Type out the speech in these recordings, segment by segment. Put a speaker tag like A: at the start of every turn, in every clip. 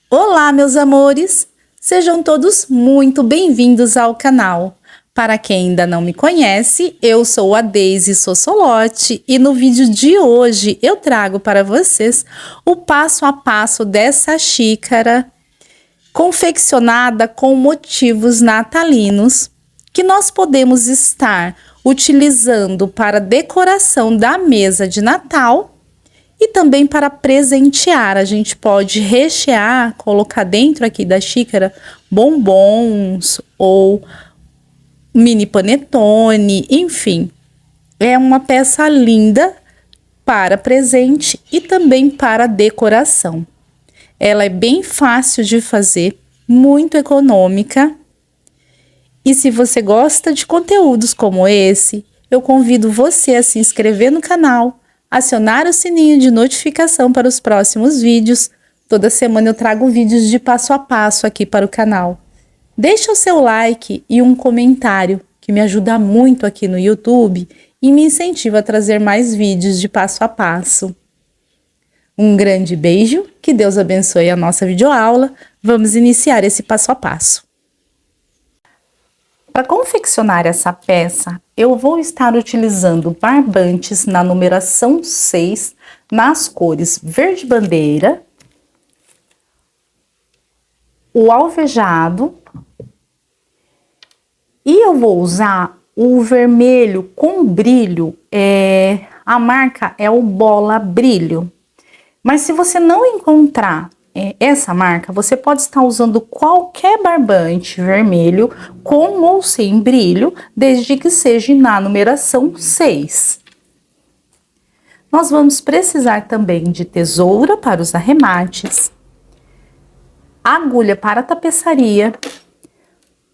A: Olá, meus amores! Sejam todos muito bem-vindos ao canal. Para quem ainda não me conhece, eu sou a Deise Sossolotti e no vídeo de hoje eu trago para vocês o passo a passo dessa xícara confeccionada com motivos natalinos que nós podemos estar utilizando para decoração da mesa de Natal e também para presentear. A gente pode rechear, colocar dentro aqui da xícara bombons ou mini panetone, enfim. É uma peça linda para presente e também para decoração. Ela é bem fácil de fazer, muito econômica. E se você gosta de conteúdos como esse, eu convido você a se inscrever no canal, acionar o sininho de notificação para os próximos vídeos. Toda semana eu trago vídeos de passo a passo aqui para o canal. Deixe o seu like e um comentário, que me ajuda muito aqui no YouTube e me incentiva a trazer mais vídeos de passo a passo. Um grande beijo, que Deus abençoe a nossa videoaula. Vamos iniciar esse passo a passo. Para confeccionar essa peça, eu vou estar utilizando barbantes na numeração 6, nas cores verde bandeira, o alvejado, e eu vou usar o vermelho com brilho, a marca é o Bola Brilho. Mas se você não encontrar essa marca, você pode estar usando qualquer barbante vermelho com ou sem brilho, desde que seja na numeração 6. Nós vamos precisar também de tesoura para os arremates, agulha para tapeçaria,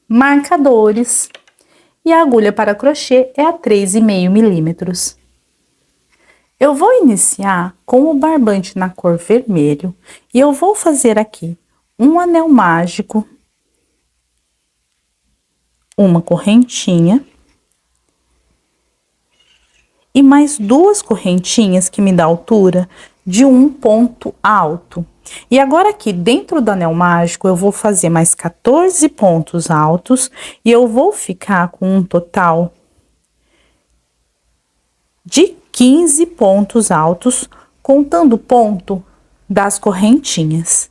A: marcadores e a agulha para crochê é a 3,5 milímetros. Eu vou iniciar com o barbante na cor vermelho e eu vou fazer aqui um anel mágico, uma correntinha e mais duas correntinhas que me dá altura de um ponto alto. E agora aqui dentro do anel mágico eu vou fazer mais 14 pontos altos e eu vou ficar com um total de 15 pontos altos, contando o ponto das correntinhas.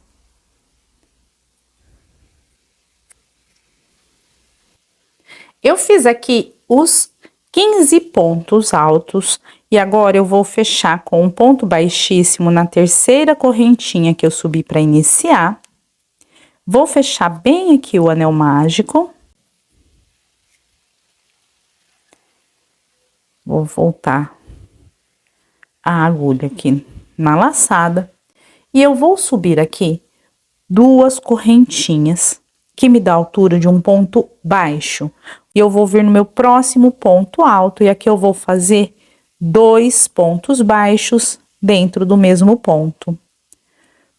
A: Eu fiz aqui os 15 pontos altos e agora eu vou fechar com um ponto baixíssimo na terceira correntinha que eu subi para iniciar. Vou fechar bem aqui o anel mágico. Vou voltar a agulha aqui na laçada e eu vou subir aqui duas correntinhas que me dá altura de um ponto baixo e eu vou vir no meu próximo ponto alto e aqui eu vou fazer 2 pontos baixos dentro do mesmo ponto.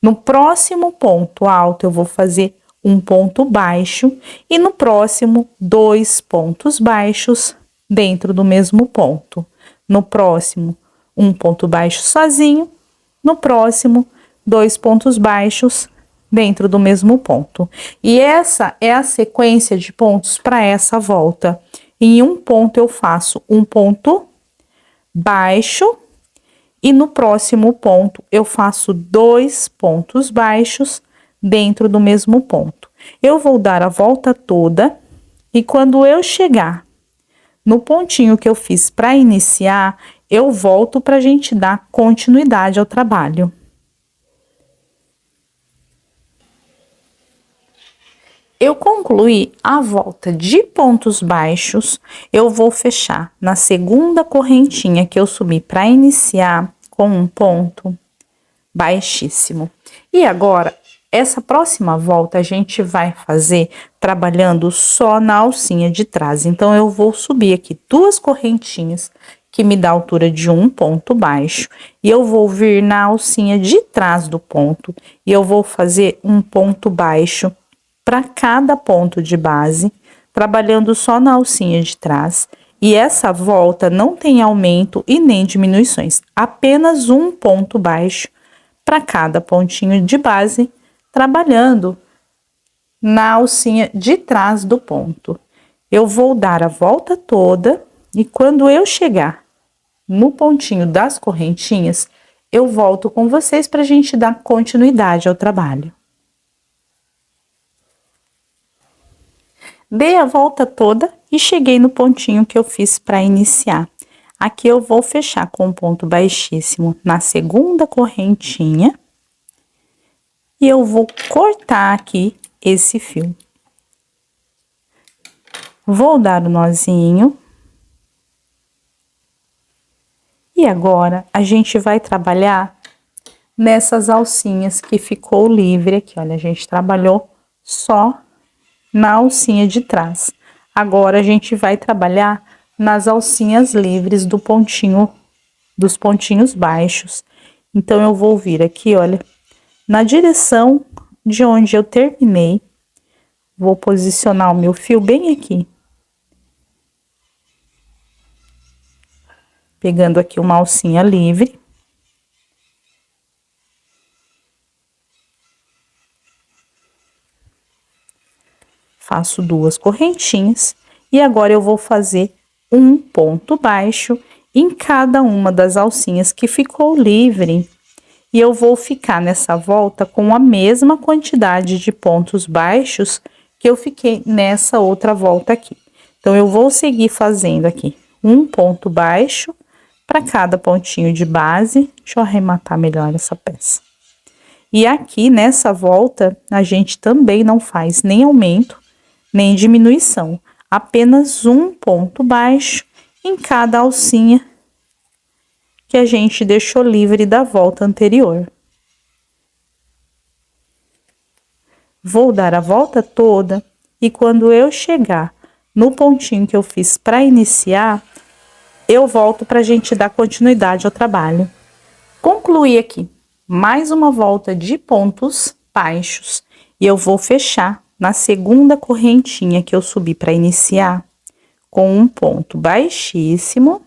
A: No próximo ponto alto eu vou fazer um ponto baixo e no próximo 2 pontos baixos dentro do mesmo ponto. No próximo um ponto baixo sozinho, no próximo 2 pontos baixos dentro do mesmo ponto. E essa é a sequência de pontos para essa volta. Em um ponto eu faço um ponto baixo e no próximo ponto eu faço 2 pontos baixos dentro do mesmo ponto. Eu vou dar a volta toda e quando eu chegar no pontinho que eu fiz para iniciar, eu volto para a gente dar continuidade ao trabalho. Eu concluí a volta de pontos baixos, eu vou fechar na segunda correntinha que eu subi para iniciar com um ponto baixíssimo. E agora, essa próxima volta a gente vai fazer trabalhando só na alcinha de trás. Então, eu vou subir aqui duas correntinhas que me dá altura de um ponto baixo e eu vou vir na alcinha de trás do ponto e eu vou fazer um ponto baixo para cada ponto de base, trabalhando só na alcinha de trás. E essa volta não tem aumento e nem diminuições, apenas um ponto baixo para cada pontinho de base trabalhando na alcinha de trás do ponto. Eu vou dar a volta toda e quando eu chegar no pontinho das correntinhas, eu volto com vocês para a gente dar continuidade ao trabalho. Dei a volta toda e cheguei no pontinho que eu fiz para iniciar. Aqui eu vou fechar com um ponto baixíssimo na segunda correntinha e eu vou cortar aqui esse fio. Vou dar o nozinho. E agora, a gente vai trabalhar nessas alcinhas que ficou livre aqui, olha, a gente trabalhou só na alcinha de trás. Agora, a gente vai trabalhar nas alcinhas livres do pontinho, dos pontinhos baixos. Então, eu vou vir aqui, olha, na direção de onde eu terminei, vou posicionar o meu fio bem aqui. Pegando aqui uma alcinha livre. Faço 2 correntinhas e agora eu vou fazer um ponto baixo em cada uma das alcinhas que ficou livre. E eu vou ficar nessa volta com a mesma quantidade de pontos baixos que eu fiquei nessa outra volta aqui. Então, eu vou seguir fazendo aqui um ponto baixo para cada pontinho de base. Deixa eu arrematar melhor essa peça. E aqui, nessa volta, a gente também não faz nem aumento, nem diminuição. Apenas um ponto baixo em cada alcinha que a gente deixou livre da volta anterior. Vou dar a volta toda e quando eu chegar no pontinho que eu fiz para iniciar, eu volto para a gente dar continuidade ao trabalho. Concluí aqui mais uma volta de pontos baixos e eu vou fechar na segunda correntinha que eu subi para iniciar com um ponto baixíssimo.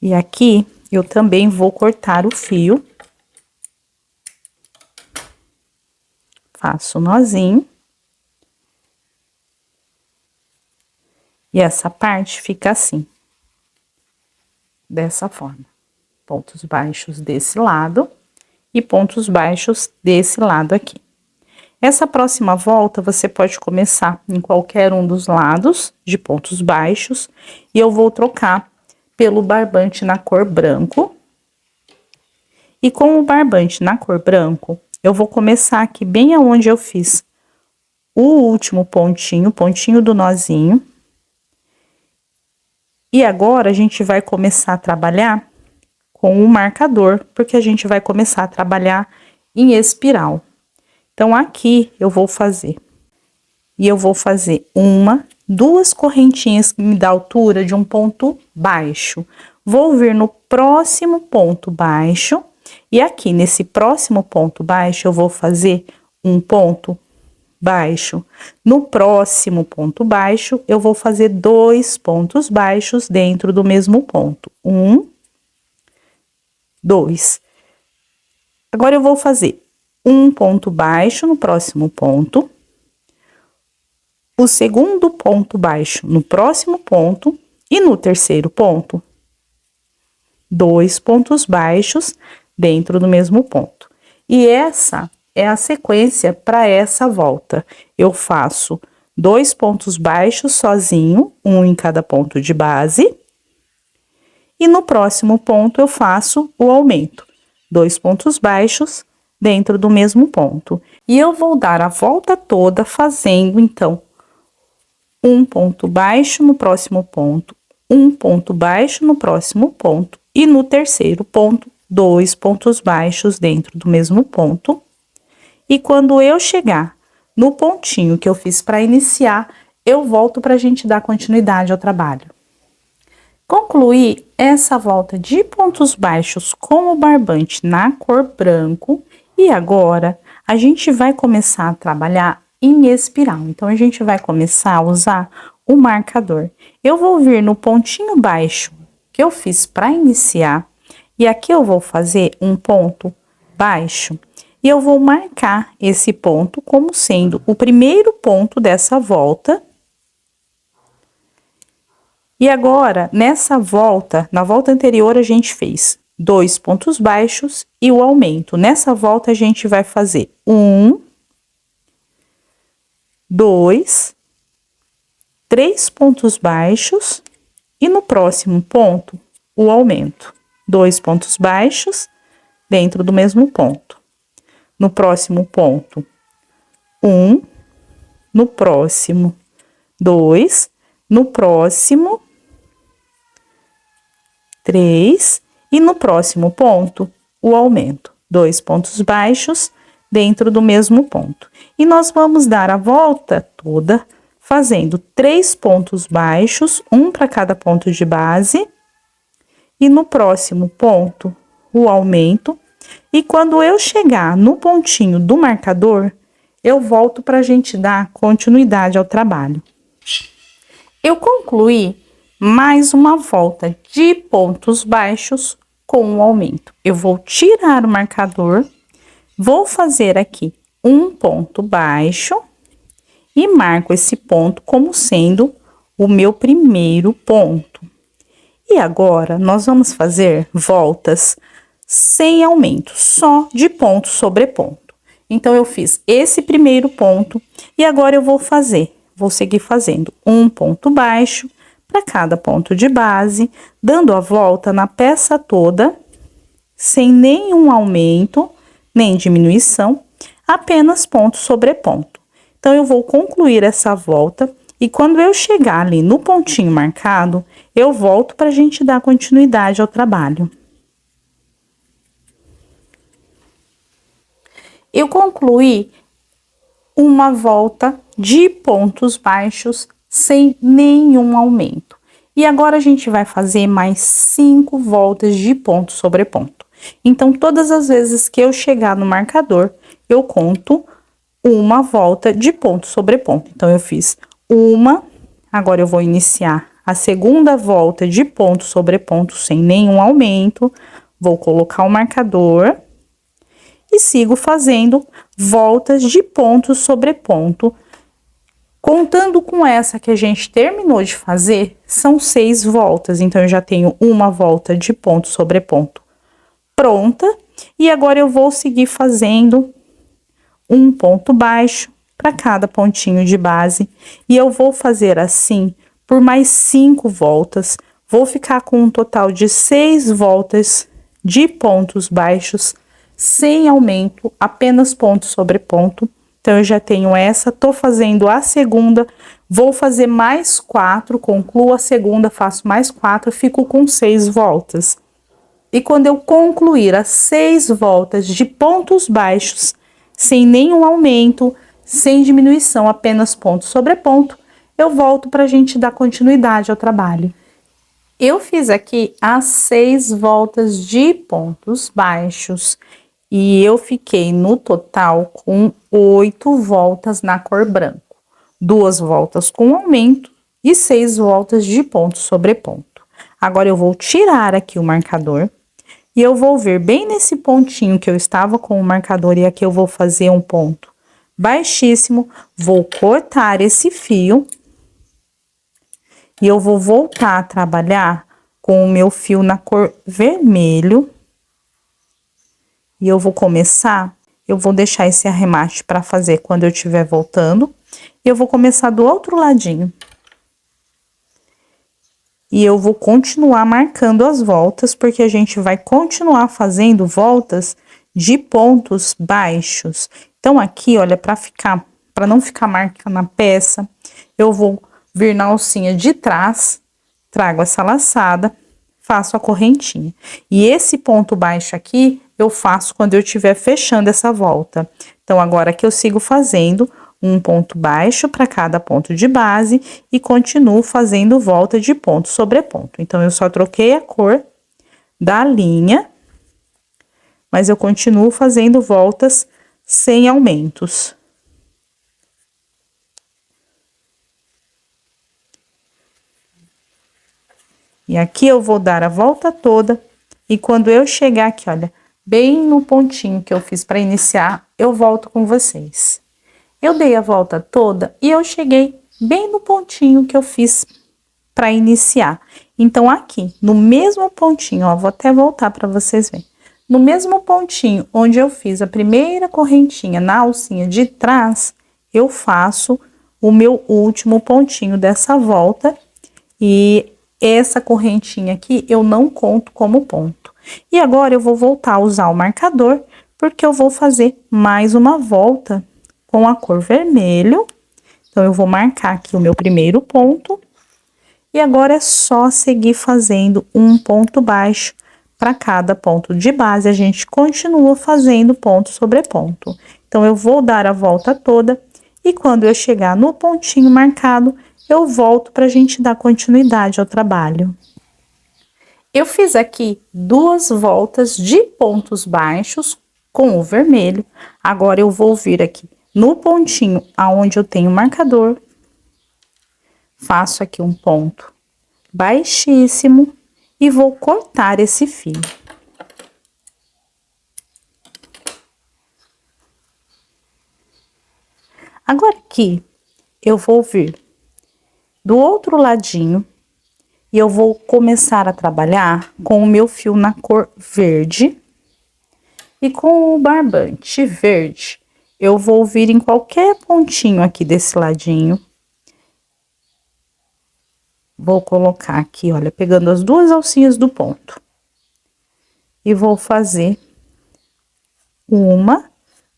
A: E aqui eu também vou cortar o fio. Faço um nozinho. E essa parte fica assim, dessa forma. Pontos baixos desse lado e pontos baixos desse lado aqui. Essa próxima volta, você pode começar em qualquer um dos lados de pontos baixos. E eu vou trocar pelo barbante na cor branco. E com o barbante na cor branco, eu vou começar aqui bem aonde eu fiz o último pontinho, pontinho do nozinho. E agora, a gente vai começar a trabalhar com o marcador, porque a gente vai começar a trabalhar em espiral. Então, aqui eu vou fazer. E eu vou fazer 1, 2 correntinhas que me dá altura de um ponto baixo. Vou vir no próximo ponto baixo. E aqui, nesse próximo ponto baixo, eu vou fazer um ponto baixo. No próximo ponto baixo, eu vou fazer 2 pontos baixos dentro do mesmo ponto. 1, 2. Agora, eu vou fazer um ponto baixo no próximo ponto. O segundo ponto baixo no próximo ponto. E no terceiro ponto, 2 pontos baixos dentro do mesmo ponto. E essa é a sequência para essa volta. Eu faço 2 pontos baixos sozinho, um em cada ponto de base. E no próximo ponto eu faço o aumento. 2 pontos baixos dentro do mesmo ponto. E eu vou dar a volta toda fazendo, então, um ponto baixo no próximo ponto, um ponto baixo no próximo ponto. E no terceiro ponto, 2 pontos baixos dentro do mesmo ponto. E quando eu chegar no pontinho que eu fiz para iniciar, eu volto para a gente dar continuidade ao trabalho. Concluí essa volta de pontos baixos com o barbante na cor branco. E agora, a gente vai começar a trabalhar em espiral. Então, a gente vai começar a usar o marcador. Eu vou vir no pontinho baixo que eu fiz para iniciar. E aqui eu vou fazer um ponto baixo e eu vou marcar esse ponto como sendo o primeiro ponto dessa volta. E agora, nessa volta, na volta anterior a gente fez 2 pontos baixos e o aumento. Nessa volta a gente vai fazer 1, 2, 3 pontos baixos e no próximo ponto o aumento. 2 pontos baixos dentro do mesmo ponto. No próximo ponto, 1, no próximo, 2, no próximo, 3 e no próximo ponto, o aumento. 2 pontos baixos dentro do mesmo ponto. E nós vamos dar a volta toda fazendo 3 pontos baixos, um para cada ponto de base. E no próximo ponto, o aumento. E quando eu chegar no pontinho do marcador, eu volto para a gente dar continuidade ao trabalho. Eu concluí mais uma volta de pontos baixos com o aumento. Eu vou tirar o marcador, vou fazer aqui um ponto baixo e marco esse ponto como sendo o meu primeiro ponto. E agora, nós vamos fazer voltas sem aumento, só de ponto sobre ponto. Então, eu fiz esse primeiro ponto e agora eu vou seguir fazendo um ponto baixo para cada ponto de base, dando a volta na peça toda, sem nenhum aumento, nem diminuição, apenas ponto sobre ponto. Então, eu vou concluir essa volta e quando eu chegar ali no pontinho marcado, eu volto para a gente dar continuidade ao trabalho. Eu concluí uma volta de pontos baixos sem nenhum aumento. E agora a gente vai fazer mais 5 voltas de ponto sobre ponto. Então, todas as vezes que eu chegar no marcador, eu conto uma volta de ponto sobre ponto. Então, eu fiz uma, agora eu vou iniciar a segunda volta de ponto sobre ponto sem nenhum aumento. Vou colocar o marcador e sigo fazendo voltas de ponto sobre ponto. Contando com essa que a gente terminou de fazer, são 6 voltas. Então, eu já tenho uma volta de ponto sobre ponto pronta. E agora eu vou seguir fazendo um ponto baixo para cada pontinho de base. E eu vou fazer assim por mais 5 voltas. Vou ficar com um total de 6 voltas de pontos baixos, sem aumento, apenas ponto sobre ponto. Então, eu já tenho essa, tô fazendo a segunda, vou fazer mais 4, concluo a segunda, faço mais 4, fico com 6 voltas. E quando eu concluir as 6 voltas de pontos baixos, sem nenhum aumento, sem diminuição, apenas ponto sobre ponto, eu volto para a gente dar continuidade ao trabalho. Eu fiz aqui as 6 voltas de pontos baixos. E eu fiquei no total com 8 voltas na cor branco. 2 voltas com aumento e 6 voltas de ponto sobre ponto. Agora, eu vou tirar aqui o marcador e eu vou ver bem nesse pontinho que eu estava com o marcador e aqui eu vou fazer um ponto baixíssimo. Vou cortar esse fio e eu vou voltar a trabalhar com o meu fio na cor vermelho. E eu vou começar, eu vou deixar esse arremate para fazer quando eu estiver voltando. E eu vou começar do outro ladinho. E eu vou continuar marcando as voltas, porque a gente vai continuar fazendo voltas de pontos baixos. Então, aqui, olha, para não ficar marcando a peça, eu vou vir na alcinha de trás, trago essa laçada, faço a correntinha. E esse ponto baixo aqui, eu faço quando eu estiver fechando essa volta. Então, agora que eu sigo fazendo um ponto baixo para cada ponto de base e continuo fazendo volta de ponto sobre ponto. Então, eu só troquei a cor da linha, mas eu continuo fazendo voltas sem aumentos. E aqui eu vou dar a volta toda e quando eu chegar aqui, olha, bem no pontinho que eu fiz para iniciar, eu volto com vocês. Eu dei a volta toda e eu cheguei bem no pontinho que eu fiz para iniciar. Então, aqui, no mesmo pontinho, ó, vou até voltar para vocês verem. No mesmo pontinho onde eu fiz a primeira correntinha na alcinha de trás, eu faço o meu último pontinho dessa volta. E essa correntinha aqui eu não conto como ponto. E agora eu vou voltar a usar o marcador, porque eu vou fazer mais uma volta com a cor vermelho. Então, eu vou marcar aqui o meu primeiro ponto. E agora é só seguir fazendo um ponto baixo para cada ponto de base. A gente continua fazendo ponto sobre ponto. Então, eu vou dar a volta toda e quando eu chegar no pontinho marcado, eu volto para a gente dar continuidade ao trabalho. Eu fiz aqui 2 voltas de pontos baixos com o vermelho. Agora, eu vou vir aqui no pontinho aonde eu tenho o marcador. Faço aqui um ponto baixíssimo e vou cortar esse fio. Agora aqui, eu vou vir do outro ladinho e eu vou começar a trabalhar com o meu fio na cor verde. E com o barbante verde, eu vou vir em qualquer pontinho aqui desse ladinho. Vou colocar aqui, olha, pegando as 2 alcinhas do ponto. E vou fazer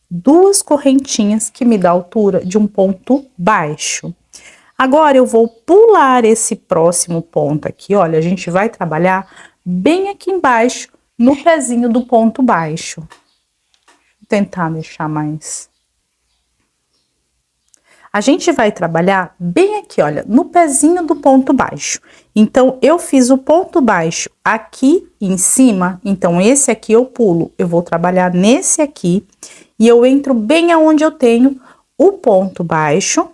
A: 2 correntinhas que me dá a altura de um ponto baixo. Agora, eu vou pular esse próximo ponto aqui, olha, a gente vai trabalhar bem aqui embaixo, no pezinho do ponto baixo. Vou tentar deixar mais... A gente vai trabalhar bem aqui, olha, no pezinho do ponto baixo. Então, eu fiz o ponto baixo aqui em cima, então esse aqui eu pulo. Eu vou trabalhar nesse aqui e eu entro bem aonde eu tenho o ponto baixo.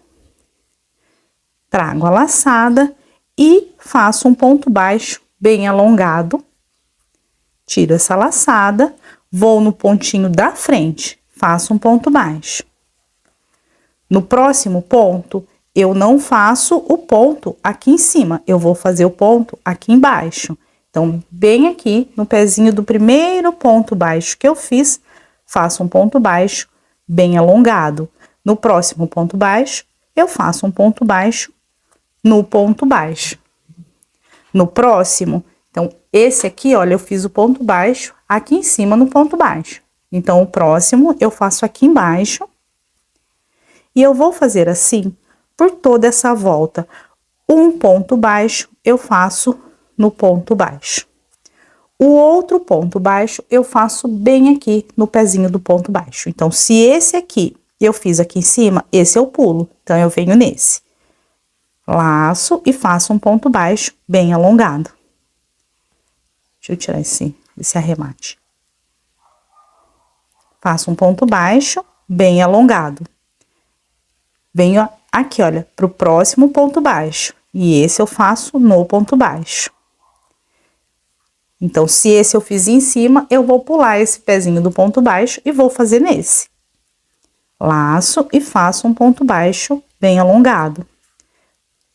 A: Trago a laçada e faço um ponto baixo bem alongado. Tiro essa laçada, vou no pontinho da frente, faço um ponto baixo. No próximo ponto, eu não faço o ponto aqui em cima, eu vou fazer o ponto aqui embaixo. Então, bem aqui no pezinho do primeiro ponto baixo que eu fiz, faço um ponto baixo bem alongado. No próximo ponto baixo, eu faço um ponto baixo no ponto baixo. No próximo, então, esse aqui, olha, eu fiz o ponto baixo aqui em cima no ponto baixo. Então, o próximo eu faço aqui embaixo. E eu vou fazer assim por toda essa volta. Um ponto baixo eu faço no ponto baixo. O outro ponto baixo eu faço bem aqui no pezinho do ponto baixo. Então, se esse aqui eu fiz aqui em cima, esse eu pulo. Então, eu venho nesse. Laço e faço um ponto baixo bem alongado. Deixa eu tirar esse arremate. Faço um ponto baixo bem alongado. Venho aqui, olha, pro próximo ponto baixo. E esse eu faço no ponto baixo. Então, se esse eu fiz em cima, eu vou pular esse pezinho do ponto baixo e vou fazer nesse. Laço e faço um ponto baixo bem alongado.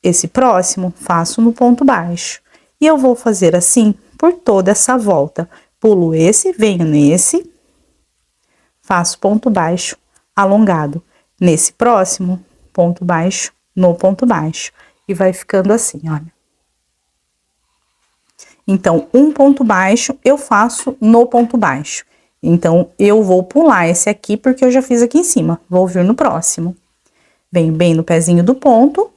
A: Esse próximo, faço no ponto baixo. E eu vou fazer assim por toda essa volta. Pulo esse, venho nesse. Faço ponto baixo alongado. Nesse próximo, ponto baixo no ponto baixo. E vai ficando assim, olha. Então, um ponto baixo eu faço no ponto baixo. Então, eu vou pular esse aqui, porque eu já fiz aqui em cima. Vou vir no próximo. Venho bem no pezinho do ponto,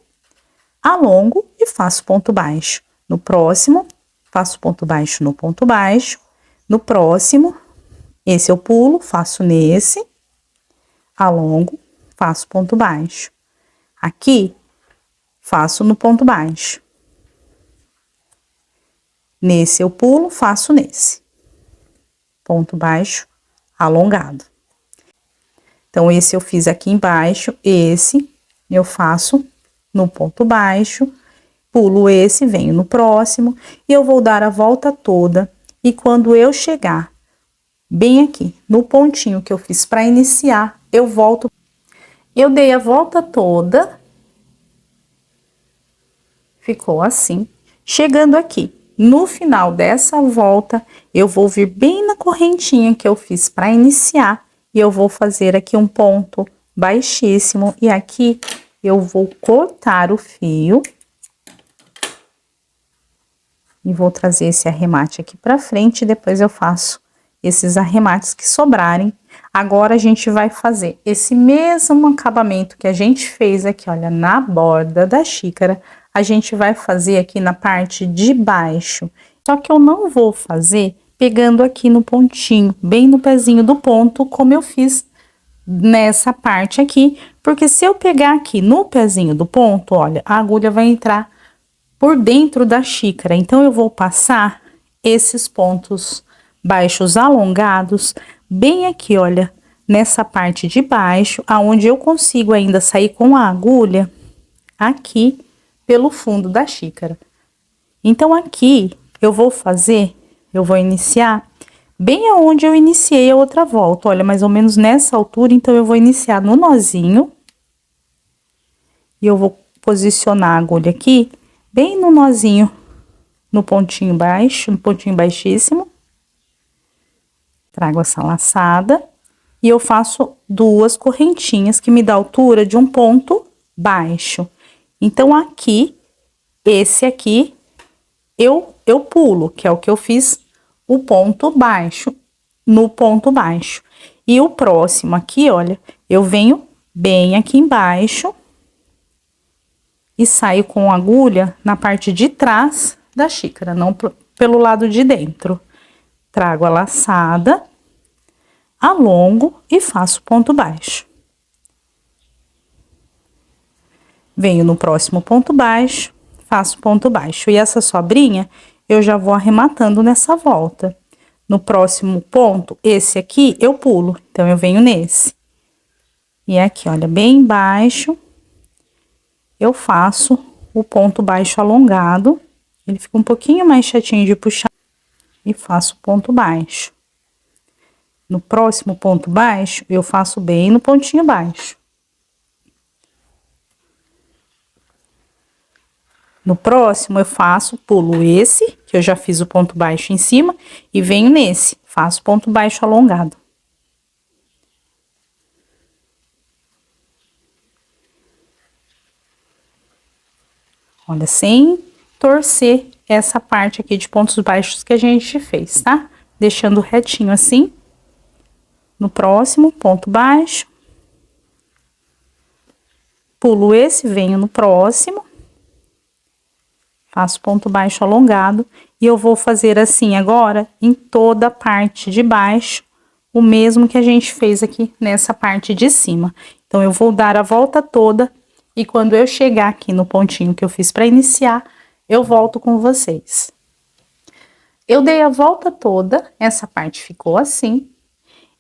A: alongo e faço ponto baixo. No próximo, faço ponto baixo no ponto baixo. No próximo, esse eu pulo, faço nesse, alongo, faço ponto baixo. Aqui, faço no ponto baixo. Nesse eu pulo, faço nesse. Ponto baixo, alongado. Então, esse eu fiz aqui embaixo, esse eu faço no ponto baixo, pulo esse, venho no próximo, e eu vou dar a volta toda, e quando eu chegar bem aqui, no pontinho que eu fiz para iniciar, eu volto. Eu dei a volta toda, ficou assim. Chegando aqui, no final dessa volta, eu vou vir bem na correntinha que eu fiz para iniciar, e eu vou fazer aqui um ponto baixíssimo, e aqui eu vou cortar o fio. E vou trazer esse arremate aqui pra frente, e depois eu faço esses arremates que sobrarem. Agora, a gente vai fazer esse mesmo acabamento que a gente fez aqui, olha, na borda da xícara. A gente vai fazer aqui na parte de baixo. Só que eu não vou fazer pegando aqui no pontinho, bem no pezinho do ponto, como eu fiz nessa parte aqui. Porque se eu pegar aqui no pezinho do ponto, olha, a agulha vai entrar por dentro da xícara. Então, eu vou passar esses pontos baixos alongados bem aqui, olha, nessa parte de baixo, aonde eu consigo ainda sair com a agulha aqui pelo fundo da xícara. Então, aqui eu vou iniciar bem aonde eu iniciei a outra volta, olha, mais ou menos nessa altura. Então, eu vou iniciar no nozinho e eu vou posicionar a agulha aqui bem no nozinho, no pontinho baixo, no pontinho baixíssimo. Trago essa laçada e eu faço 2 correntinhas que me dá altura de um ponto baixo. Então, aqui, esse aqui, eu pulo, que é o que eu fiz o ponto baixo, no ponto baixo. E o próximo aqui, olha, eu venho bem aqui embaixo e saio com a agulha na parte de trás da xícara, não pelo lado de dentro. Trago a laçada, alongo e faço ponto baixo. Venho no próximo ponto baixo, faço ponto baixo. E essa sobrinha, eu já vou arrematando nessa volta. No próximo ponto, esse aqui, eu pulo. Então, eu venho nesse. E aqui, olha, bem embaixo, eu faço o ponto baixo alongado. Ele fica um pouquinho mais chatinho de puxar. E faço ponto baixo. No próximo ponto baixo, eu faço bem no pontinho baixo. No próximo, eu pulo esse, que eu já fiz o ponto baixo em cima, e venho nesse, faço ponto baixo alongado. Olha, sem torcer essa parte aqui de pontos baixos que a gente fez, tá? Deixando retinho assim. No próximo, ponto baixo. Pulo esse, venho no próximo. Faço ponto baixo alongado. E eu vou fazer assim agora em toda a parte de baixo, o mesmo que a gente fez aqui nessa parte de cima. Então, eu vou dar a volta toda. E quando eu chegar aqui no pontinho que eu fiz para iniciar, eu volto com vocês. Eu dei a volta toda, essa parte ficou assim.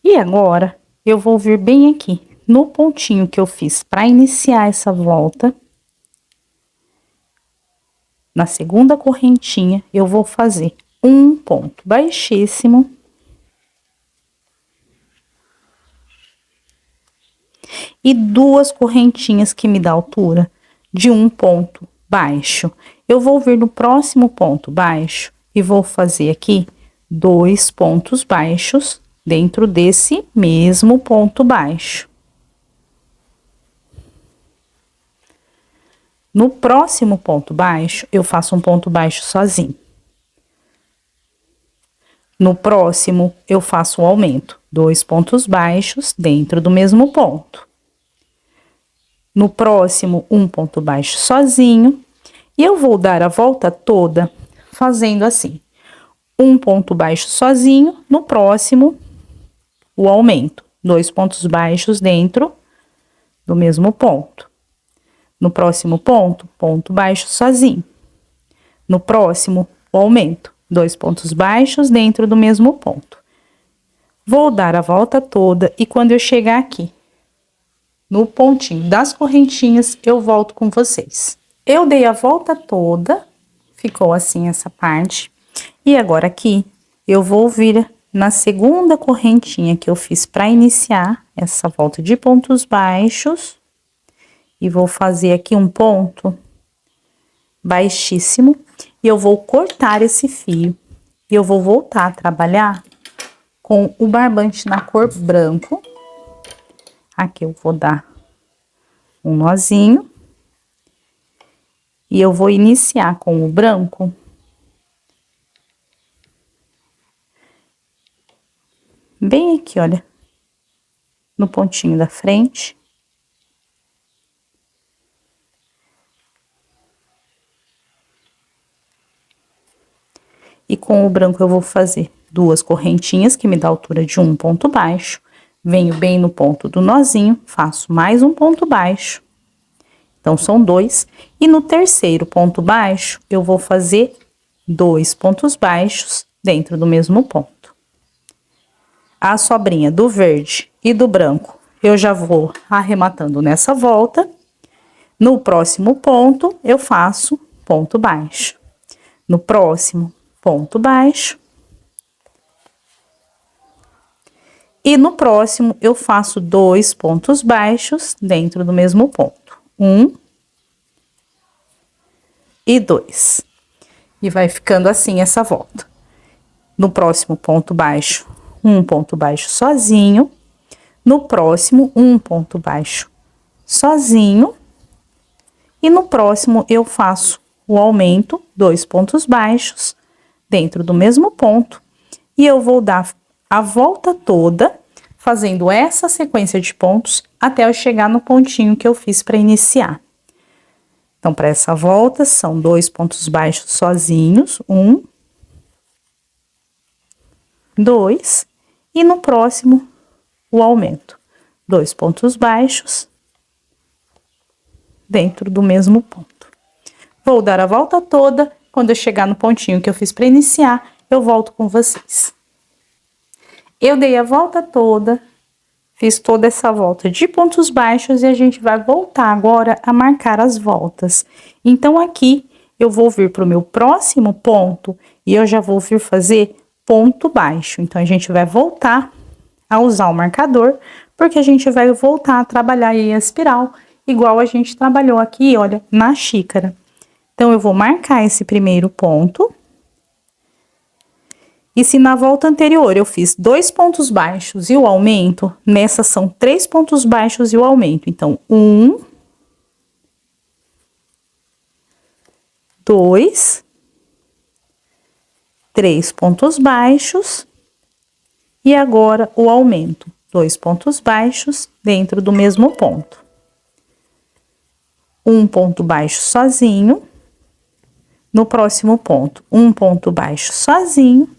A: E agora, eu vou vir bem aqui, no pontinho que eu fiz para iniciar essa volta. Na segunda correntinha, eu vou fazer um ponto baixíssimo. E 2 correntinhas que me dá altura de um ponto baixo. Eu vou vir no próximo ponto baixo e vou fazer aqui 2 pontos baixos dentro desse mesmo ponto baixo. No próximo ponto baixo, eu faço um ponto baixo sozinho. No próximo, eu faço um aumento, 2 pontos baixos dentro do mesmo ponto. No próximo, um ponto baixo sozinho. E eu vou dar a volta toda fazendo assim. Um ponto baixo sozinho, no próximo, o aumento. 2 pontos baixos dentro do mesmo ponto. No próximo ponto, ponto baixo sozinho. No próximo, o aumento. 2 pontos baixos dentro do mesmo ponto. Vou dar a volta toda e quando eu chegar aqui, no pontinho das correntinhas, eu volto com vocês. Eu dei a volta toda, ficou assim essa parte. E agora aqui, eu vou vir na segunda correntinha que eu fiz para iniciar essa volta de pontos baixos, e vou fazer aqui um ponto baixíssimo, e eu vou cortar esse fio, e eu vou voltar a trabalhar com o barbante na cor branco. Aqui eu vou dar um nozinho, e eu vou iniciar com o branco bem aqui, olha, no pontinho da frente. E com o branco eu vou fazer duas correntinhas, que me dá a altura de um ponto baixo. Venho bem no ponto do nozinho, faço mais um ponto baixo. Então, são dois. E no terceiro ponto baixo, eu vou fazer 2 pontos baixos dentro do mesmo ponto. A sobrinha do verde e do branco, eu já vou arrematando nessa volta. No próximo ponto, eu faço ponto baixo. No próximo, ponto baixo. E no próximo, eu faço 2 pontos baixos dentro do mesmo ponto. 1 e 2. E vai ficando assim essa volta. No próximo ponto baixo, um ponto baixo sozinho. No próximo, um ponto baixo sozinho. E no próximo, eu faço o aumento, 2 pontos baixos dentro do mesmo ponto. E eu vou dar a volta toda, fazendo essa sequência de pontos até eu chegar no pontinho que eu fiz para iniciar. Então, para essa volta, são 2 pontos baixos sozinhos, 1, 2, e no próximo, o aumento, 2 pontos baixos dentro do mesmo ponto. Vou dar a volta toda, quando eu chegar no pontinho que eu fiz para iniciar, eu volto com vocês. Eu dei a volta toda, fiz toda essa volta de pontos baixos e a gente vai voltar agora a marcar as voltas. Então, aqui eu vou vir para o meu próximo ponto e eu já vou vir fazer ponto baixo. Então, a gente vai voltar a usar o marcador, porque a gente vai voltar a trabalhar aí a espiral, igual a gente trabalhou aqui, olha, na xícara. Então, eu vou marcar esse primeiro ponto. E se na volta anterior eu fiz 2 pontos baixos e o aumento, nessa são 3 pontos baixos e o aumento. Então, 1, 2, 3 pontos baixos e agora o aumento, 2 pontos baixos dentro do mesmo ponto. Um ponto baixo sozinho. No próximo ponto, um ponto baixo sozinho.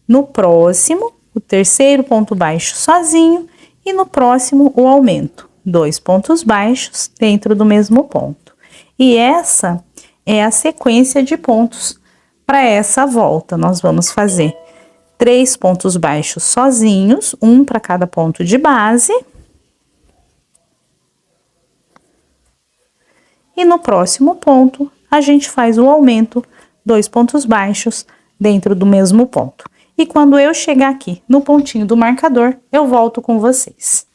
A: No próximo, o terceiro ponto baixo sozinho, e no próximo, o aumento, 2 pontos baixos dentro do mesmo ponto. E essa é a sequência de pontos para essa volta. Nós vamos fazer 3 pontos baixos sozinhos, um para cada ponto de base. E no próximo ponto, a gente faz o aumento, 2 pontos baixos dentro do mesmo ponto. E quando eu chegar aqui no pontinho do marcador, eu volto com vocês.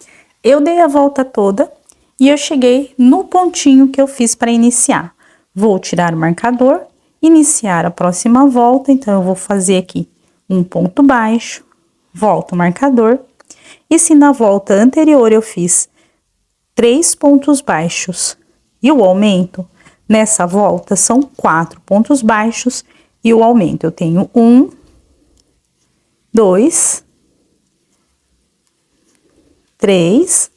A: Eu dei a volta toda e eu cheguei no pontinho que eu fiz para iniciar. Vou tirar o marcador, iniciar a próxima volta, então eu vou fazer aqui um ponto baixo, volto o marcador. E se na volta anterior eu fiz 3 pontos baixos e o aumento, nessa volta são 4 pontos baixos e o aumento eu tenho 1, 2, 3,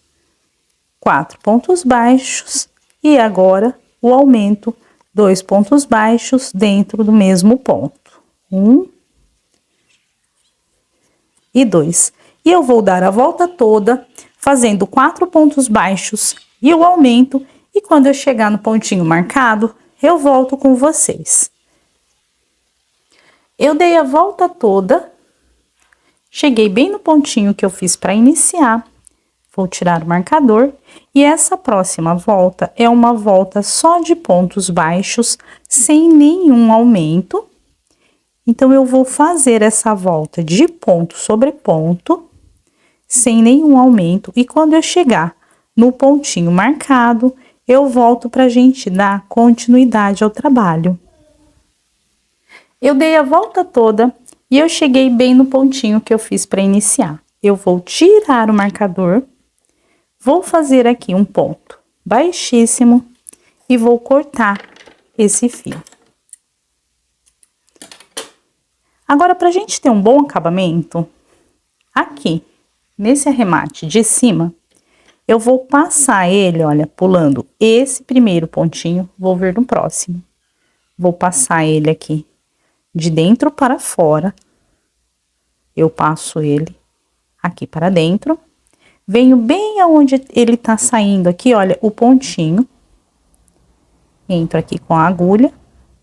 A: 4 pontos baixos e agora o aumento, 2 pontos baixos dentro do mesmo ponto. 1 e 2. E eu vou dar a volta toda, fazendo 4 pontos baixos e o aumento, e quando eu chegar no pontinho marcado, eu volto com vocês. Eu dei a volta toda. Cheguei bem no pontinho que eu fiz para iniciar, vou tirar o marcador, e essa próxima volta é uma volta só de pontos baixos, sem nenhum aumento, Então, eu vou fazer essa volta de ponto sobre ponto, sem nenhum aumento. E quando eu chegar no pontinho marcado, eu volto pra gente dar continuidade ao trabalho. Eu dei a volta toda e eu cheguei bem no pontinho que eu fiz para iniciar. Eu vou tirar o marcador, vou fazer aqui um ponto baixíssimo e vou cortar esse fio. Agora, pra gente ter um bom acabamento, aqui, nesse arremate de cima, eu vou passar ele, olha, pulando esse primeiro pontinho, vou vir no próximo. Vou passar ele aqui de dentro para fora. Eu passo ele aqui para dentro. Venho bem aonde ele tá saindo aqui, olha, o pontinho. Entro aqui com a agulha,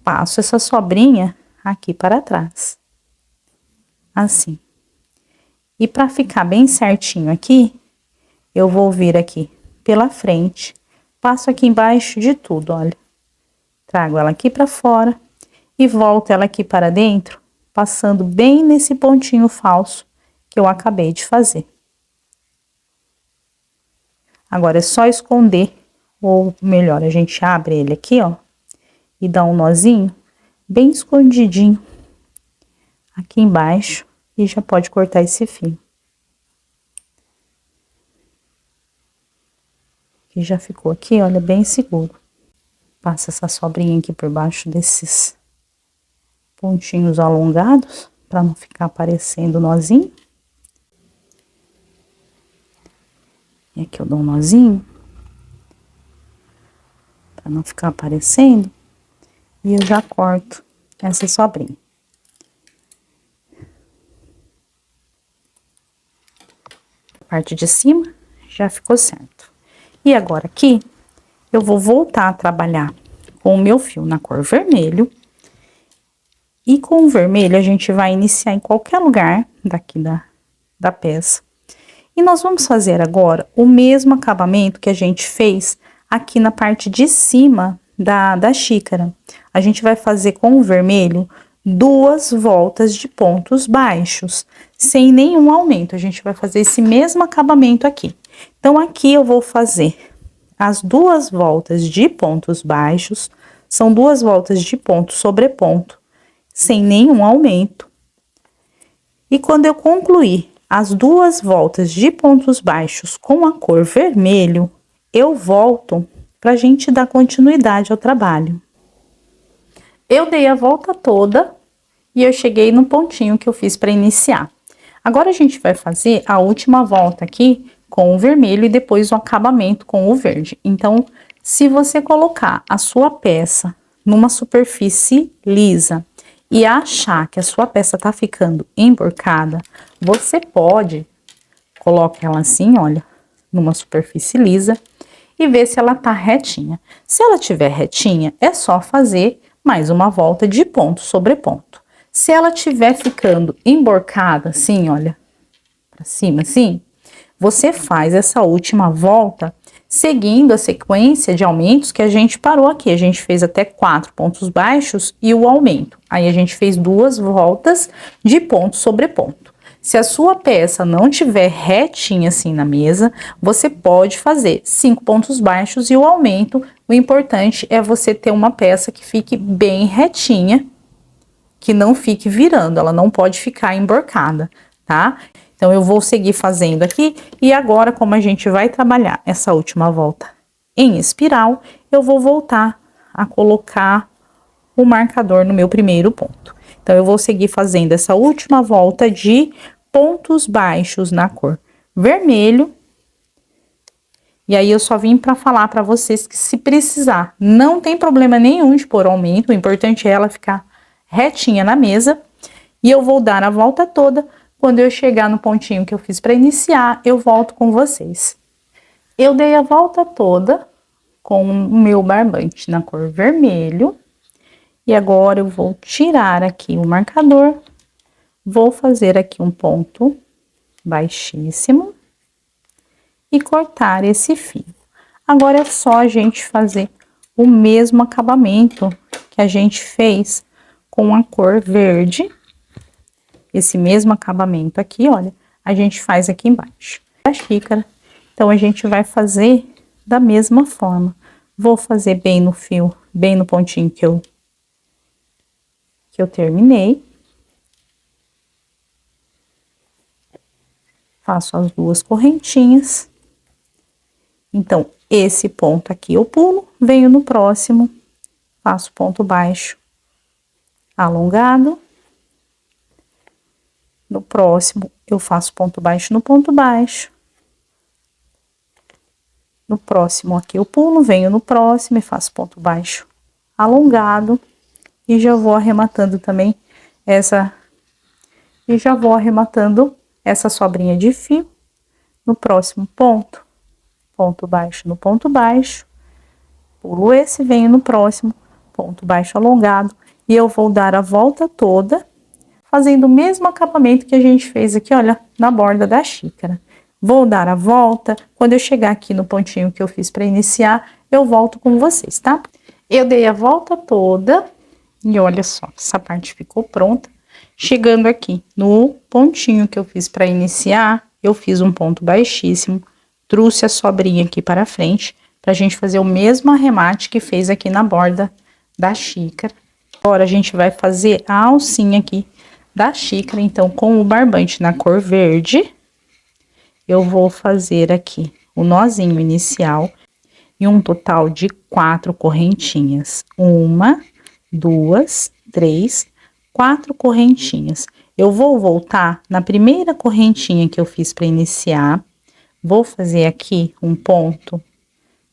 A: passo essa sobrinha aqui para trás. Assim. E para ficar bem certinho aqui, eu vou vir aqui pela frente, passo aqui embaixo de tudo, olha. Trago ela aqui para fora e volto ela aqui para dentro, passando bem nesse pontinho falso que eu acabei de fazer. Agora é só esconder, ou melhor, a gente abre ele aqui, ó, e dá um nozinho bem escondidinho aqui embaixo e já pode cortar esse fio. Que já ficou aqui, olha, bem seguro. Passa essa sobrinha aqui por baixo desses pontinhos alongados, para não ficar aparecendo nozinho. E aqui eu dou um nozinho, para não ficar aparecendo, e eu já corto essa sobrinha. A parte de cima já ficou certo. E agora aqui, eu vou voltar a trabalhar com o meu fio na cor vermelho. E com o vermelho, a gente vai iniciar em qualquer lugar daqui da peça. E nós vamos fazer agora o mesmo acabamento que a gente fez aqui na parte de cima da xícara. A gente vai fazer com o vermelho 2 voltas de pontos baixos, sem nenhum aumento. A gente vai fazer esse mesmo acabamento aqui. Então, aqui eu vou fazer as 2 voltas de pontos baixos, são 2 voltas de ponto sobre ponto, sem nenhum aumento. E quando eu concluir as 2 voltas de pontos baixos com a cor vermelho, eu volto pra gente dar continuidade ao trabalho. Eu dei a volta toda e eu cheguei no pontinho que eu fiz para iniciar. Agora a gente vai fazer a última volta aqui com o vermelho e depois o acabamento com o verde. Então, se você colocar a sua peça numa superfície lisa e achar que a sua peça tá ficando emborcada, você pode colocar ela assim, olha, numa superfície lisa e ver se ela tá retinha. Se ela tiver retinha, é só fazer mais uma volta de ponto sobre ponto. Se ela tiver ficando emborcada assim, olha, pra cima assim, você faz essa última volta seguindo a sequência de aumentos que a gente parou aqui. A gente fez até 4 pontos baixos e o aumento. Aí a gente fez 2 voltas de ponto sobre ponto. Se a sua peça não tiver retinha assim na mesa, você pode fazer 5 pontos baixos e o aumento. O importante é você ter uma peça que fique bem retinha, que não fique virando, ela não pode ficar emborcada, tá? Então, eu vou seguir fazendo aqui, e agora, como a gente vai trabalhar essa última volta em espiral, eu vou voltar a colocar o marcador no meu primeiro ponto. Então, eu vou seguir fazendo essa última volta de pontos baixos na cor vermelho. E aí, eu só vim para falar para vocês que se precisar, não tem problema nenhum de pôr aumento, o importante é ela ficar retinha na mesa. E eu vou dar a volta toda. Quando eu chegar no pontinho que eu fiz para iniciar, eu volto com vocês. Eu dei a volta toda com o meu barbante na cor vermelho. E agora eu vou tirar aqui o marcador. Vou fazer aqui um ponto baixíssimo. E cortar esse fio. Agora é só a gente fazer o mesmo acabamento que a gente fez com a cor verde. Esse mesmo acabamento aqui, olha, a gente faz aqui embaixo da xícara. Então, a gente vai fazer da mesma forma. Vou fazer bem no fio, bem no pontinho que eu terminei. Faço as duas correntinhas. Então, esse ponto aqui eu pulo, venho no próximo, faço ponto baixo alongado. No próximo, eu faço ponto baixo no ponto baixo. No próximo aqui eu pulo, venho no próximo e faço ponto baixo alongado. E já vou arrematando também essa... E já vou arrematando essa sobrinha de fio no próximo ponto. Ponto baixo no ponto baixo. Pulo esse, venho no próximo, ponto baixo alongado. E eu vou dar a volta toda, fazendo o mesmo acabamento que a gente fez aqui, olha, na borda da xícara. Vou dar a volta, quando eu chegar aqui no pontinho que eu fiz para iniciar, eu volto com vocês, tá? Eu dei a volta toda e olha só, essa parte ficou pronta. Chegando aqui no pontinho que eu fiz para iniciar, eu fiz um ponto baixíssimo, trouxe a sobrinha aqui para frente, pra gente fazer o mesmo arremate que fez aqui na borda da xícara. Agora, a gente vai fazer a alcinha aqui da xícara, então, com o barbante na cor verde, eu vou fazer aqui o nozinho inicial e um total de 4 correntinhas. 1, 2, 3, 4 correntinhas. Eu vou voltar na primeira correntinha que eu fiz para iniciar, vou fazer aqui um ponto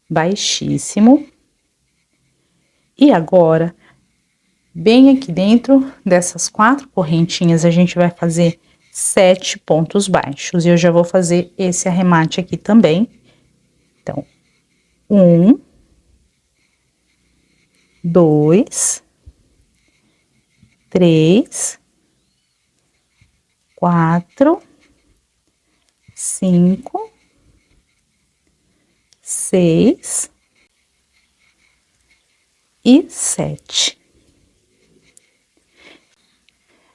A: baixíssimo. E agora, bem aqui dentro dessas 4 correntinhas, a gente vai fazer 7 pontos baixos. E eu já vou fazer esse arremate aqui também. Então, 1, 2, 3, 4, 5, 6 e 7.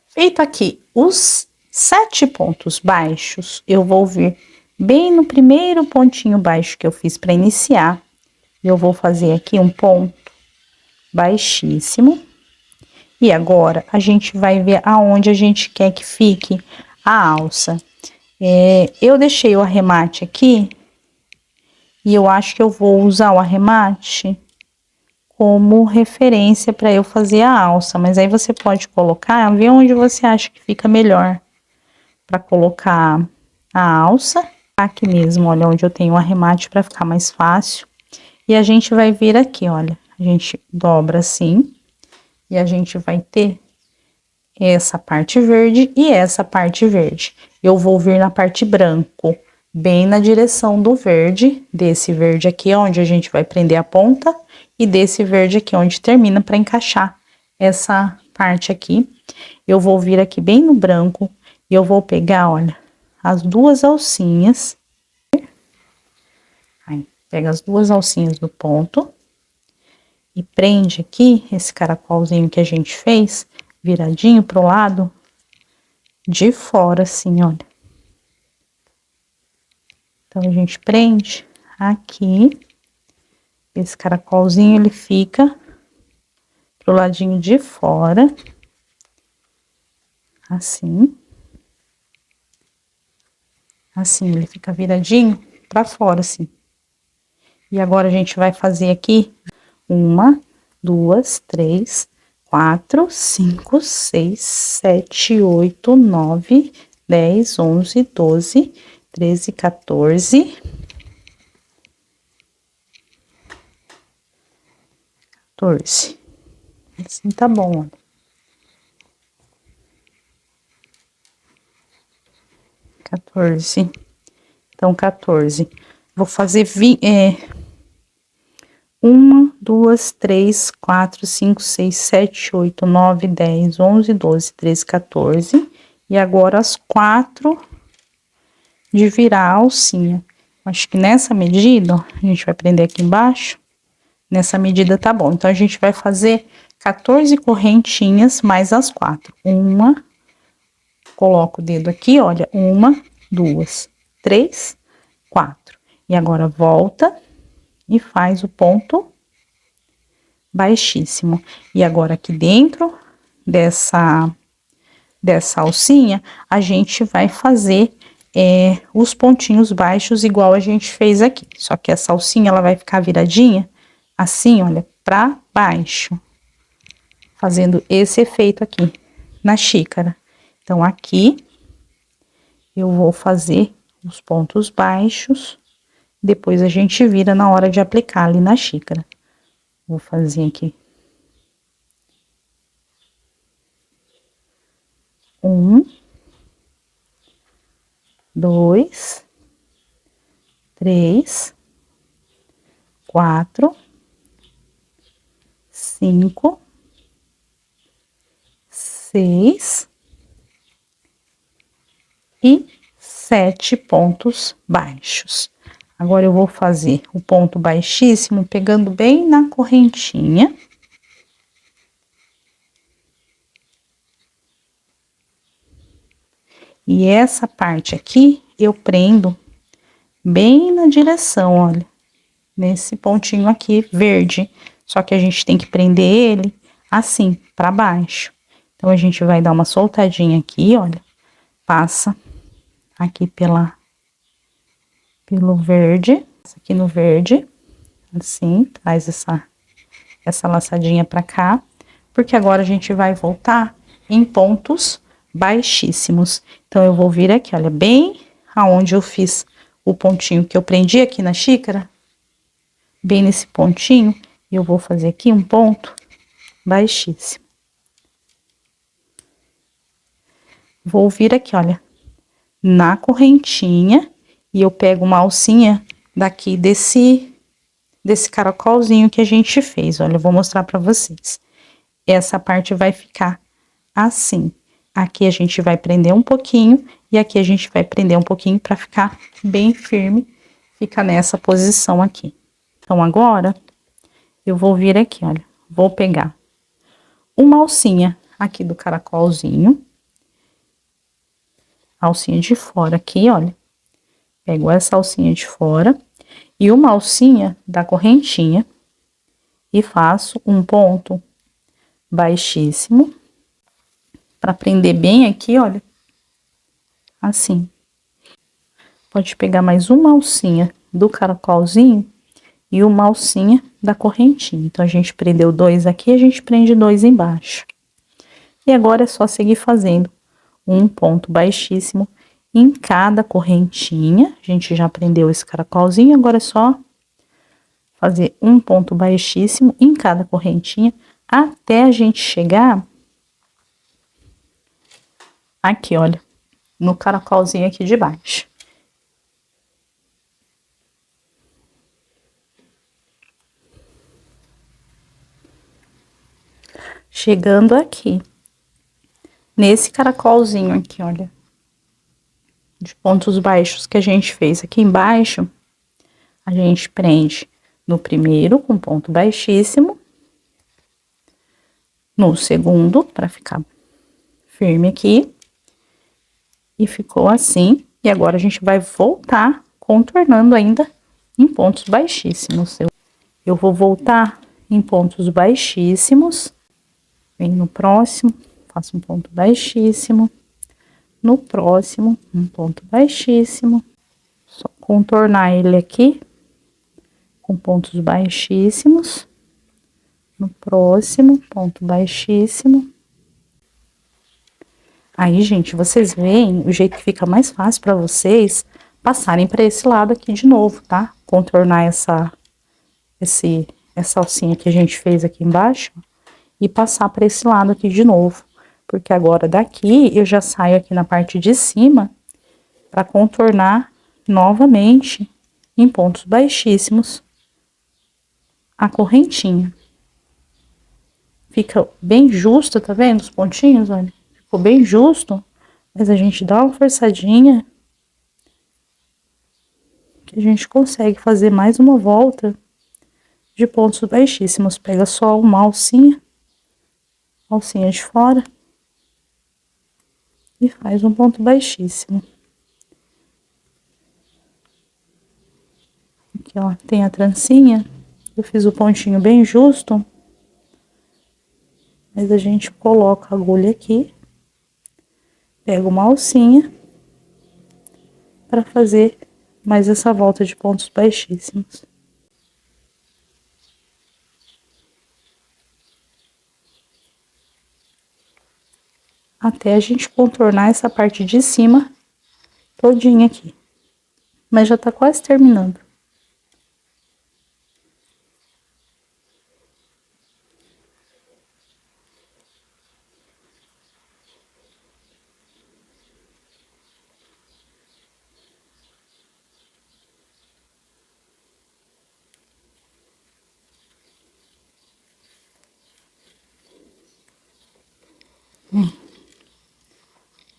A: Feito aqui os 7 pontos baixos, eu vou vir bem no primeiro pontinho baixo que eu fiz para iniciar. Eu vou fazer aqui um ponto baixíssimo. E agora, a gente vai ver aonde a gente quer que fique a alça. Eu deixei o arremate aqui, e eu acho que eu vou usar o arremate como referência para eu fazer a alça. Mas aí você pode colocar, ver onde você acha que fica melhor para colocar a alça. Aqui mesmo, olha, onde eu tenho o arremate para ficar mais fácil. E a gente vai vir aqui, olha, a gente dobra assim. E a gente vai ter essa parte verde e essa parte verde. Eu vou vir na parte branco, bem na direção do verde, desse verde aqui, onde a gente vai prender a ponta, e desse verde aqui, onde termina, para encaixar essa parte aqui. Eu vou vir aqui bem no branco, e eu vou pegar, olha, as 2 alcinhas. Aí, pega as 2 alcinhas do ponto. E prende aqui esse caracolzinho que a gente fez, viradinho pro lado de fora, assim, olha. Então, a gente prende aqui, esse caracolzinho, ele fica pro ladinho de fora, assim. Assim, ele fica viradinho pra fora, assim. E agora, a gente vai fazer aqui 1, 2, 3, 4, 5, 6, 7, 8, 9, 10, 11, 12, 13, 14. 14. Assim tá bom, olha. 14. Então, 14. Vou fazer 1, 2, 3, 4, 5, 6, 7, 8, 9, 10, 11, 12, 13, 14. E agora as 4 de virar a alcinha. Acho que nessa medida, ó, a gente vai prender aqui embaixo. Nessa medida tá bom. Então, a gente vai fazer 14 correntinhas mais as 4. Uma, coloco o dedo aqui, olha, 1, 2, 3, 4. E agora volta e faz o ponto baixíssimo. E agora aqui dentro dessa alcinha, a gente vai fazer os pontinhos baixos igual a gente fez aqui. Só que essa alcinha, ela vai ficar viradinha assim, olha, pra baixo. Fazendo esse efeito aqui na xícara. Então, aqui, eu vou fazer os pontos baixos, depois a gente vira na hora de aplicar ali na xícara. Vou fazer aqui. 1, 2, 3, 4, 5, 6 e 7 pontos baixos. Agora, eu vou fazer o ponto baixíssimo pegando bem na correntinha. E essa parte aqui, eu prendo bem na direção, olha, nesse pontinho aqui verde. Só que a gente tem que prender ele assim, pra baixo. Então, a gente vai dar uma soltadinha aqui, olha, passa aqui pelo verde, aqui no verde, assim, traz essa laçadinha pra cá, porque agora a gente vai voltar em pontos baixíssimos. Então, eu vou vir aqui, olha, bem aonde eu fiz o pontinho que eu prendi aqui na xícara, bem nesse pontinho, eu vou fazer aqui um ponto baixíssimo. Vou vir aqui, olha, na correntinha, e eu pego uma alcinha daqui desse caracolzinho que a gente fez. Olha, eu vou mostrar pra vocês. Essa parte vai ficar assim. Aqui a gente vai prender um pouquinho, e aqui a gente vai prender um pouquinho pra ficar bem firme. Fica nessa posição aqui. Então, agora, eu vou vir aqui, olha, vou pegar uma alcinha aqui do caracolzinho. Alcinha de fora aqui, olha. Pego essa alcinha de fora e uma alcinha da correntinha e faço um ponto baixíssimo para prender bem aqui, olha, assim. Pode pegar mais uma alcinha do caracolzinho e uma alcinha da correntinha. Então, a gente prendeu 2 aqui, a gente prende 2 embaixo. E agora é só seguir fazendo um ponto baixíssimo em cada correntinha. A gente já prendeu esse caracolzinho, agora é só fazer um ponto baixíssimo em cada correntinha até a gente chegar aqui, olha, no caracolzinho aqui de baixo. Chegando aqui, nesse caracolzinho aqui, olha, de pontos baixos que a gente fez aqui embaixo, a gente prende no primeiro com ponto baixíssimo, no segundo, para ficar firme aqui, e ficou assim. E agora a gente vai voltar contornando ainda em pontos baixíssimos. Eu vou voltar em pontos baixíssimos, vem no próximo, faço um ponto baixíssimo, no próximo, um ponto baixíssimo, só contornar ele aqui com pontos baixíssimos, no próximo, ponto baixíssimo. Aí, gente, vocês veem o jeito que fica mais fácil para vocês passarem para esse lado aqui de novo, tá? Contornar essa alcinha que a gente fez aqui embaixo e passar para esse lado aqui de novo. Porque agora daqui eu já saio aqui na parte de cima para contornar novamente em pontos baixíssimos a correntinha. Fica bem justo, tá vendo os pontinhos, olha? Ficou bem justo, mas a gente dá uma forçadinha que a gente consegue fazer mais uma volta de pontos baixíssimos. Pega só uma alcinha alcinha de fora. E faz um ponto baixíssimo. Aqui, ó, tem a trancinha. Eu fiz o pontinho bem justo. Mas a gente coloca a agulha aqui. Pega uma alcinha. Para fazer mais essa volta de pontos baixíssimos. Até a gente contornar essa parte de cima todinha aqui. Mas já tá quase terminando.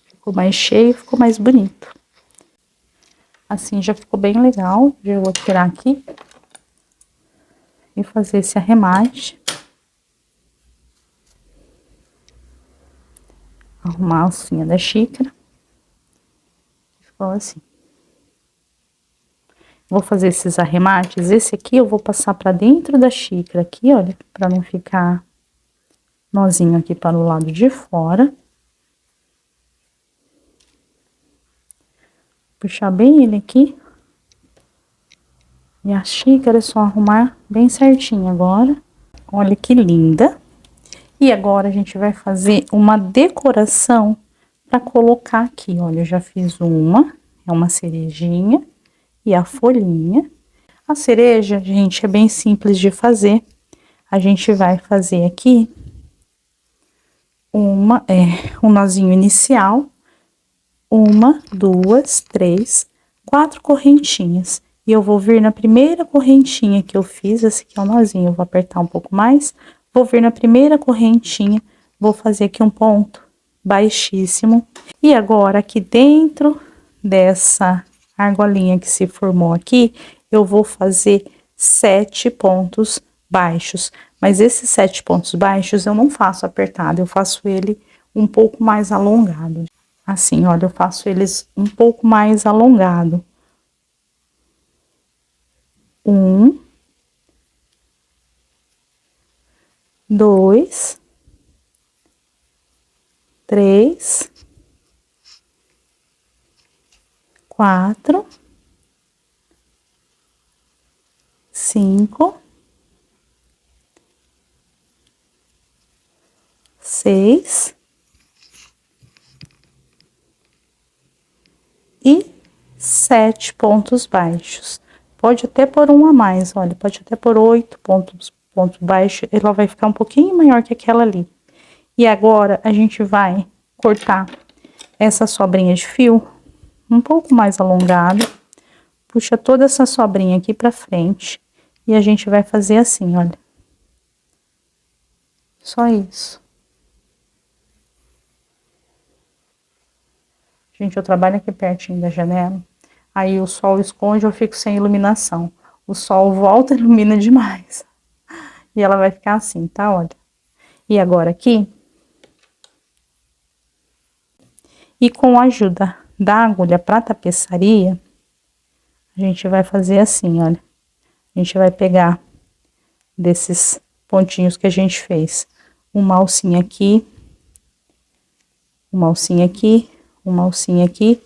A: Ficou mais cheio, ficou mais bonito. Assim já ficou bem legal. Já vou tirar aqui e fazer esse arremate. Arrumar a alcinha da xícara. Ficou assim. Vou fazer esses arremates. Esse aqui eu vou passar pra dentro da xícara aqui, olha, pra não ficar nozinho aqui para o lado de fora. Puxar bem ele aqui. E a xícara é só arrumar bem certinho agora. Olha que linda. E agora a gente vai fazer uma decoração para colocar aqui. Olha, eu já fiz uma, é uma cerejinha e a folhinha. A cereja, gente, é bem simples de fazer. A gente vai fazer aqui um nozinho inicial. 1, 2, 3, 4 correntinhas. E eu vou vir na primeira correntinha que eu fiz, esse aqui é o nozinho, eu vou apertar um pouco mais. Vou vir na primeira correntinha, vou fazer aqui um ponto baixíssimo. E agora, aqui dentro dessa argolinha que se formou aqui, eu vou fazer 7 pontos baixos. Mas esses 7 pontos baixos eu não faço apertado, eu faço ele um pouco mais alongado. Assim, olha, eu faço eles um pouco mais alongado. 1, 2, 3, 4, 5, 6 e 7 pontos baixos. Pode até pôr um a mais, olha, pode até pôr 8 pontos baixos, ela vai ficar um pouquinho maior que aquela ali. E agora a gente vai cortar essa sobrinha de fio um pouco mais alongada, puxa toda essa sobrinha aqui pra frente e a gente vai fazer assim, olha. Só isso. Gente, eu trabalho aqui pertinho da janela, aí o sol esconde, eu fico sem iluminação. O sol volta e ilumina demais. E ela vai ficar assim, tá? Olha. E agora aqui. E com a ajuda da agulha pra tapeçaria, a gente vai fazer assim, olha. A gente vai pegar desses pontinhos que a gente fez. Uma alcinha aqui. Uma alcinha aqui. Uma alcinha aqui,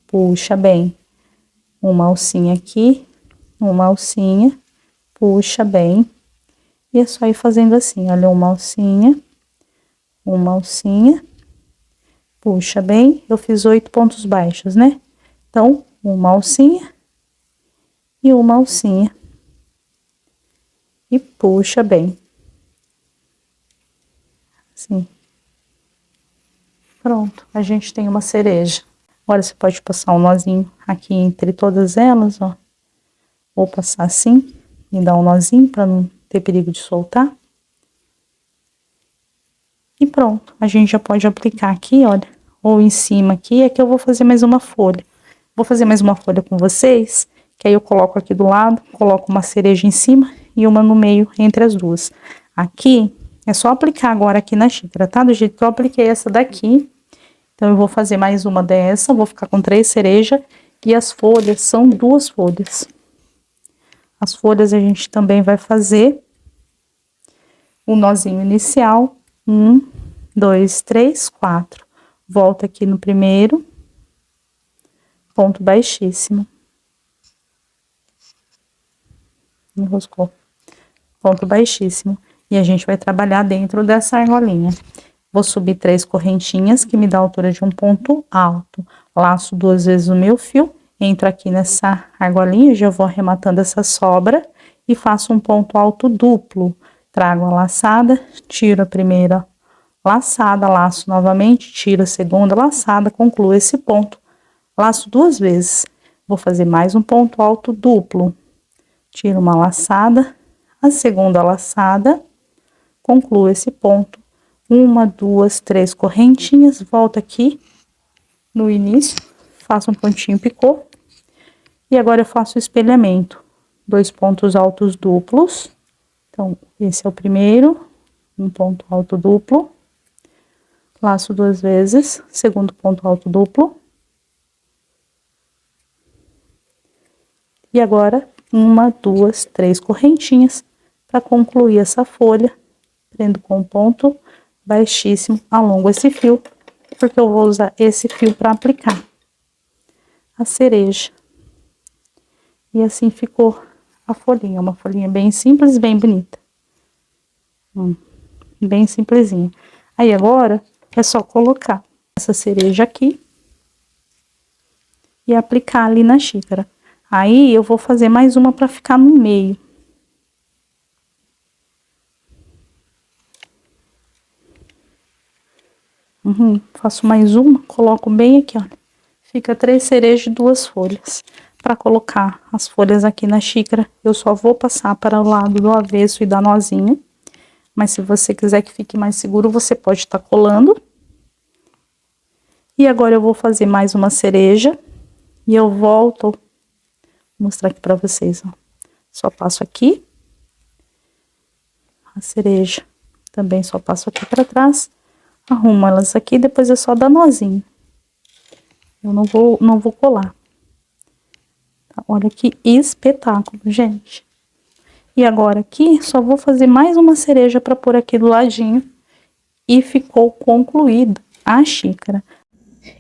A: puxa bem, uma alcinha aqui, uma alcinha, puxa bem, e é só ir fazendo assim, olha, uma alcinha, puxa bem, eu fiz 8 pontos baixos, né? Então, uma alcinha e uma alcinha, e puxa bem, assim. Pronto, a gente tem uma cereja. Agora você pode passar um nozinho aqui entre todas elas, ó. Vou passar assim e dar um nozinho para não ter perigo de soltar. E pronto, a gente já pode aplicar aqui, olha, ou em cima aqui. Aqui eu vou fazer mais uma folha. Vou fazer mais uma folha com vocês, que aí eu coloco aqui do lado, coloco uma cereja em cima e uma no meio entre as duas. Aqui É só aplicar agora aqui na xícara, tá? Do jeito que eu apliquei essa daqui. Então, eu vou fazer mais uma dessa, vou ficar com 3 cerejas. E as folhas são 2 folhas. As folhas a gente também vai fazer o nozinho inicial. 1, 2, 3, 4. Volta aqui no primeiro. Ponto baixíssimo. Enroscou. Ponto baixíssimo. E a gente vai trabalhar dentro dessa argolinha. Vou subir 3 correntinhas, que me dá a altura de um ponto alto. Laço 2 vezes o meu fio, entro aqui nessa argolinha, já vou arrematando essa sobra e faço um ponto alto duplo. Trago a laçada, tiro a primeira laçada, laço novamente, tiro a segunda laçada, concluo esse ponto. Laço 2 vezes. Vou fazer mais um ponto alto duplo. Tiro uma laçada, a segunda laçada, concluo esse ponto. 1, 2, 3 correntinhas, volto aqui no início, faço um pontinho picô. E agora eu faço o espelhamento. 2 pontos altos duplos. Então, esse é o primeiro, um ponto alto duplo. Laço 2 vezes, segundo ponto alto duplo. E agora, 1, 2, 3 correntinhas para concluir essa folha. Prendo com um ponto baixíssimo, alongo esse fio, porque eu vou usar esse fio para aplicar a cereja. E assim ficou a folhinha, uma folhinha bem simples, bem bonita. Bem simplesinha. Aí agora é só colocar essa cereja aqui e aplicar ali na xícara. Aí eu vou fazer mais uma para ficar no meio. Faço mais uma, coloco bem aqui, olha. Fica 3 cerejas e 2 folhas. Para colocar as folhas aqui na xícara, eu só vou passar para o lado do avesso e dar nozinho. Mas se você quiser que fique mais seguro, você pode estar colando. E agora eu vou fazer mais uma cereja. E eu volto, vou mostrar aqui para vocês, ó. Só passo aqui. A cereja também só passo aqui para trás. Arrumo elas aqui, depois é só dar nozinho. Eu não vou colar. Tá, olha que espetáculo, gente. E agora aqui, só vou fazer mais uma cereja para pôr aqui do ladinho. E ficou concluída a xícara.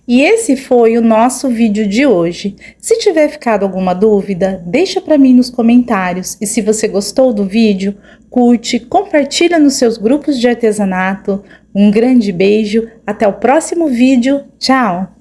A: E esse foi o nosso vídeo de hoje. Se tiver ficado alguma dúvida, deixa para mim nos comentários. E se você gostou do vídeo, curte, compartilha nos seus grupos de artesanato. Um grande beijo, até o próximo vídeo. Tchau!